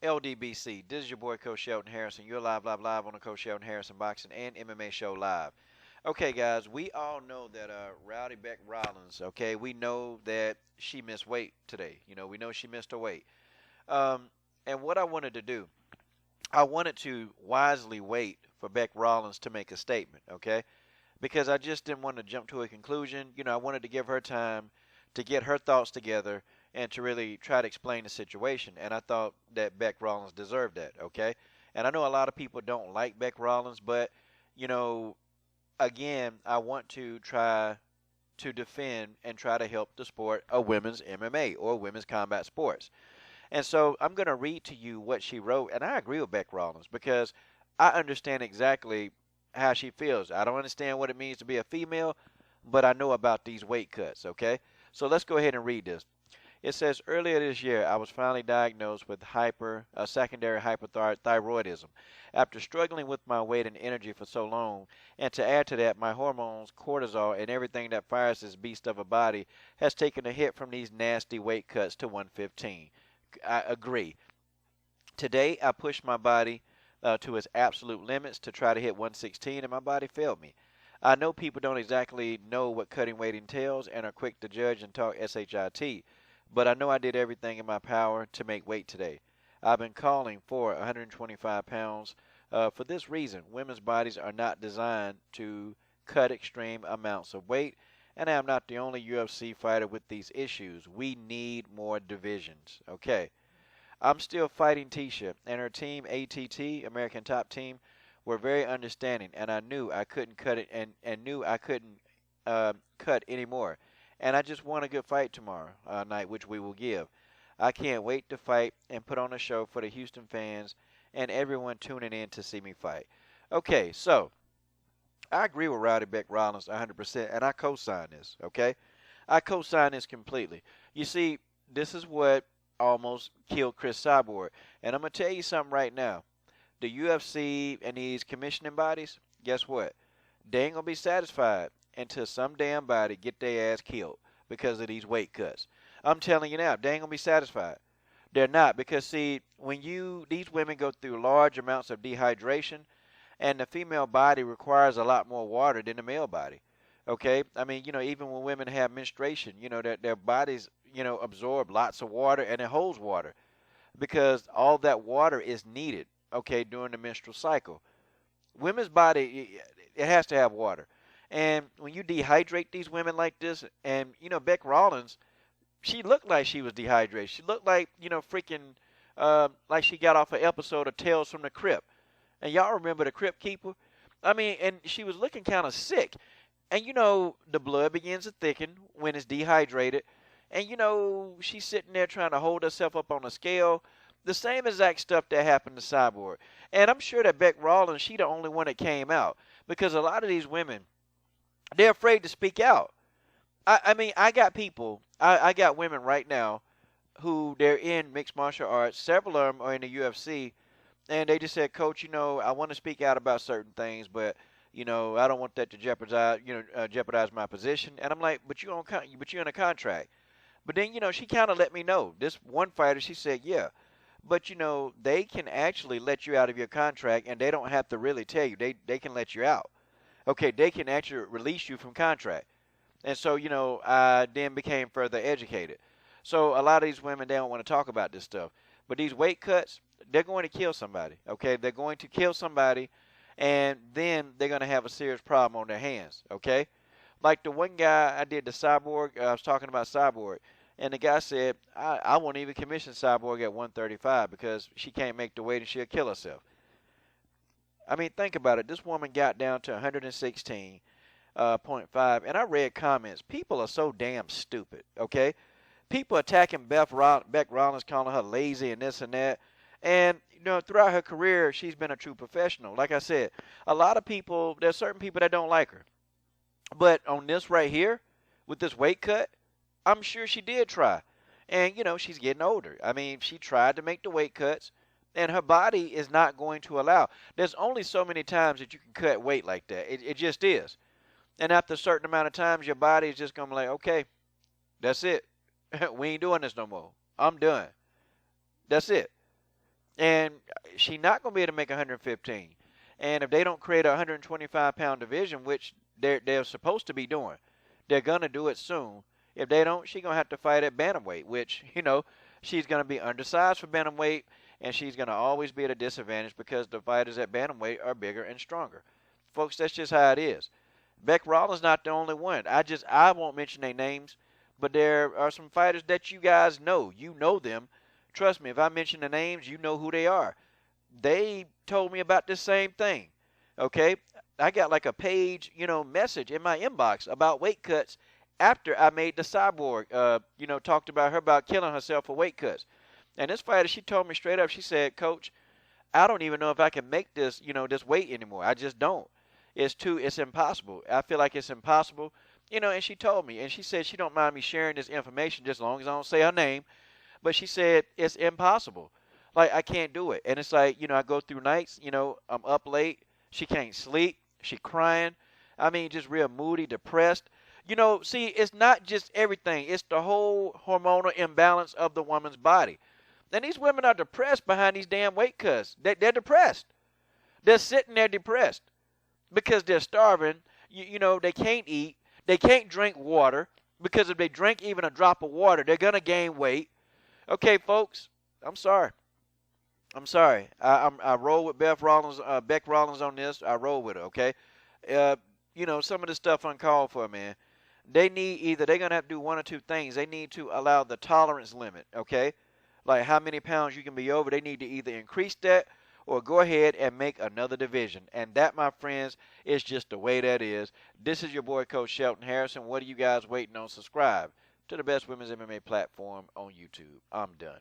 LDBC. This is your boy Coach Shelton Harrison. You're live on the Coach Shelton Harrison Boxing and MMA Show live. Okay, guys, we all know that Rowdy Bec Rawlings. Okay, we know that she missed weight today. We know she missed her weight. Um, and what I wanted to do, I wanted to wisely wait for Bec Rawlings to make a statement. Okay, because I just didn't want to jump to a conclusion. I wanted to give her time to get her thoughts together and to really try to explain the situation. And I thought that Bec Rawlings deserved that, okay? And I know a lot of people don't like Bec Rawlings, but, you know, again, I want to try to defend and try to help the sport of women's MMA or women's combat sports. And so I'm going to read to you what she wrote. And I agree with Bec Rawlings because I understand exactly how she feels. I don't understand what it means to be a female, but I know about these weight cuts, okay? So let's go ahead and read this. It says, earlier this year, I was finally diagnosed with secondary hyperthyroidism. After struggling with my weight and energy for so long, and to add to that, my hormones, cortisol, and everything that fires this beast of a body has taken a hit from these nasty weight cuts to 115. I agree. Today, I pushed my body to its absolute limits to try to hit 116, and my body failed me. I know people don't exactly know what cutting weight entails and are quick to judge and talk shit, but I know I did everything in my power to make weight today. I've been calling for 125 pounds for this reason. Women's bodies are not designed to cut extreme amounts of weight, and I am not the only UFC fighter with these issues. We need more divisions. Okay. I'm still fighting Tisha, and her team, ATT, American Top Team, were very understanding, and I knew I couldn't cut it and knew I couldn't cut anymore. And I just want a good fight tomorrow night, which we will give. I can't wait to fight and put on a show for the Houston fans and everyone tuning in to see me fight. Okay, so I agree with Rowdy Bec Rawlings 100%, and I co-sign this, okay? I co-sign this completely. You see, this is what almost killed Chris Cyborg. And I'm going to tell you something right now. The UFC and these commissioning bodies, guess what? They ain't going to be satisfied until some damn body get their ass killed because of these weight cuts. I'm telling you now, they ain't going to be satisfied. They're not because, see, when these women go through large amounts of dehydration, and the female body requires a lot more water than the male body. Okay? I mean, even when women have menstruation, their bodies, absorb lots of water and it holds water because all that water is needed, okay, during the menstrual cycle. Women's body, it has to have water. And when you dehydrate these women like this, and, Bec Rawlings, she looked like she was dehydrated. She looked like, freaking, like she got off an episode of Tales from the Crypt. And y'all remember the Crypt Keeper? I mean, and she was looking kind of sick. And the blood begins to thicken when it's dehydrated. And she's sitting there trying to hold herself up on a scale. The same exact stuff that happened to Cyborg. And I'm sure that Bec Rawlings, she the only one that came out. Because a lot of these women, they're afraid to speak out. I mean, I got people, I got women right now who they're in mixed martial arts. Several of them are in the UFC. And they just said, Coach, I want to speak out about certain things, but I don't want that to jeopardize my position. And I'm like, but you're in a contract. But then she kind of let me know. This one fighter, she said, yeah, but they can actually let you out of your contract, and they don't have to really tell you. They can let you out. Okay, they can actually release you from contract. And so I then became further educated. So a lot of these women, they don't want to talk about this stuff. But these weight cuts, they're going to kill somebody, okay? They're going to kill somebody, and then they're going to have a serious problem on their hands, okay? Like the one guy I did the Cyborg, I was talking about Cyborg, and the guy said, I won't even commission Cyborg at 135 because she can't make the weight and she'll kill herself. I mean, think about it. This woman got down to 116.5, and I read comments. People are so damn stupid, okay? People attacking Bec Rawlings, calling her lazy and this and that. And, throughout her career, she's been a true professional. Like I said, a lot of people, there's certain people that don't like her. But on this right here, with this weight cut, I'm sure she did try. And, she's getting older. I mean, she tried to make the weight cuts, and her body is not going to allow. There's only so many times that you can cut weight like that. It just is. And after a certain amount of times, your body is just going to be like, okay, that's it. We ain't doing this no more. I'm done. That's it. and she's not going to be able to make 115. And if they don't create a 125-pound division, which they're supposed to be doing, they're going to do it soon. If they don't, she's going to have to fight at bantamweight, which, she's going to be undersized for bantamweight, and she's going to always be at a disadvantage because the fighters at bantamweight are bigger and stronger. Folks, that's just how it is. Bec Rawlings not the only one. I won't mention their names, but there are some fighters that you guys know. You know them. Trust me, if I mention the names, you know who they are. They told me about this same thing. Okay? I got like a page, message in my inbox about weight cuts after I made the cyborg, talked about her about killing herself for weight cuts. And this fighter, she told me straight up, she said, Coach, I don't even know if I can make this, this weight anymore. I just don't. It's impossible. I feel like it's impossible. And she told me, and she said she don't mind me sharing this information just as long as I don't say her name. But she said it's impossible. Like, I can't do it. And it's like, I go through nights, I'm up late. She can't sleep. She crying. I mean, just real moody, depressed. See, it's not just everything. It's the whole hormonal imbalance of the woman's body. And these women are depressed behind these damn weight cuts. They're depressed. They're sitting there depressed because they're starving. They can't eat. They can't drink water because if they drink even a drop of water, they're going to gain weight. Okay, folks, I'm sorry. I roll with Bec Rawlings on this. I roll with her, okay? Some of this stuff uncalled for, man. They're going to have to do one or two things. They need to allow the tolerance limit, okay? Like how many pounds you can be over. They need to either increase that or go ahead and make another division. And that, my friends, is just the way that is. This is your boy, Coach Shelton Harrison. What are you guys waiting on? Subscribe to the best women's MMA platform on YouTube. I'm done.